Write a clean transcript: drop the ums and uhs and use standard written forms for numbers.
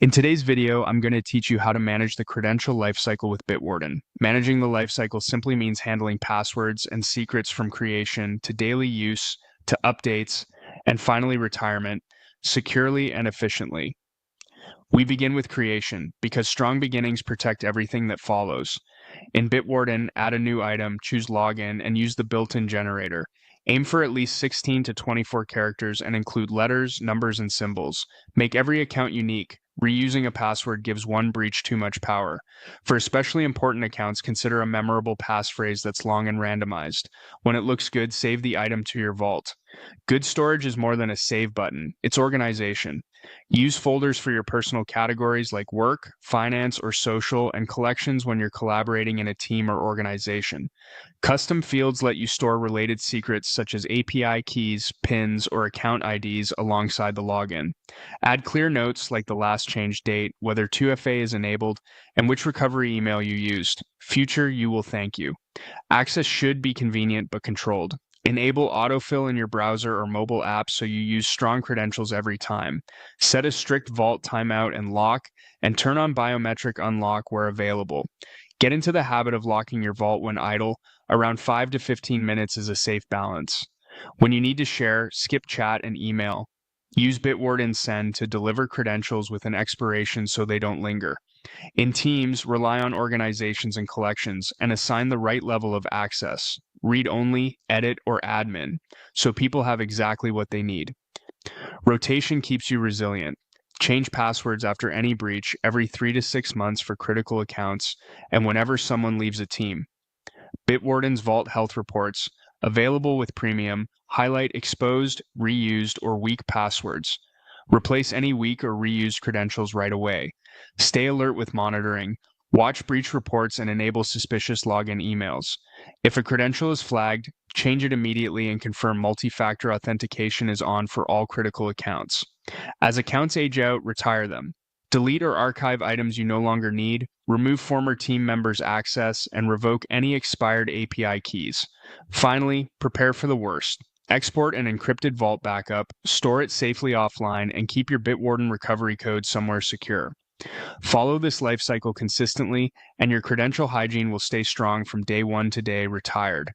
In today's video, I'm going to teach you how to manage the credential lifecycle with Bitwarden. Managing the lifecycle simply means handling passwords and secrets from creation to daily use to updates and finally retirement securely and efficiently. We begin with creation because strong beginnings protect everything that follows. In Bitwarden, add a new item, choose login, and use the built-in generator. Aim for at least 16 to 24 characters and include letters, numbers, and symbols. Make every account unique. Reusing a password gives one breach too much power. For especially important accounts, consider a memorable passphrase that's long and randomized. When it looks good, save the item to your vault. Good storage is more than a save button, it's organization. Use folders for your personal categories like work, finance, or social, and collections when you're collaborating in a team or organization. Custom fields let you store related secrets such as API keys, PINs, or account IDs alongside the login. Add clear notes like the last change date, whether 2FA is enabled, and which recovery email you used. Future, you will thank you. Access should be convenient but controlled. Enable autofill in your browser or mobile app so you use strong credentials every time. Set a strict vault timeout and lock, and turn on biometric unlock where available. Get into the habit of locking your vault when idle. Around 5 to 15 minutes is a safe balance. When you need to share, skip chat and email. Use Bitwarden Send to deliver credentials with an expiration so they don't linger. In teams, rely on organizations and collections and assign the right level of access, read only, edit, or admin, so people have exactly what they need. Rotation keeps you resilient. Change passwords after any breach every 3 to 6 months for critical accounts and whenever someone leaves a team. Bitwarden's Vault Health Reports, available with Premium, highlight exposed, reused, or weak passwords. Replace any weak or reused credentials right away. Stay alert with monitoring. Watch breach reports and enable suspicious login emails. If a credential is flagged, change it immediately and confirm multi-factor authentication is on for all critical accounts. As accounts age out, retire them. Delete or archive items you no longer need, remove former team members' access, and revoke any expired API keys. Finally, prepare for the worst. Export an encrypted vault backup, store it safely offline, and keep your Bitwarden recovery code somewhere secure. Follow this lifecycle consistently, and your credential hygiene will stay strong from day one to day retired.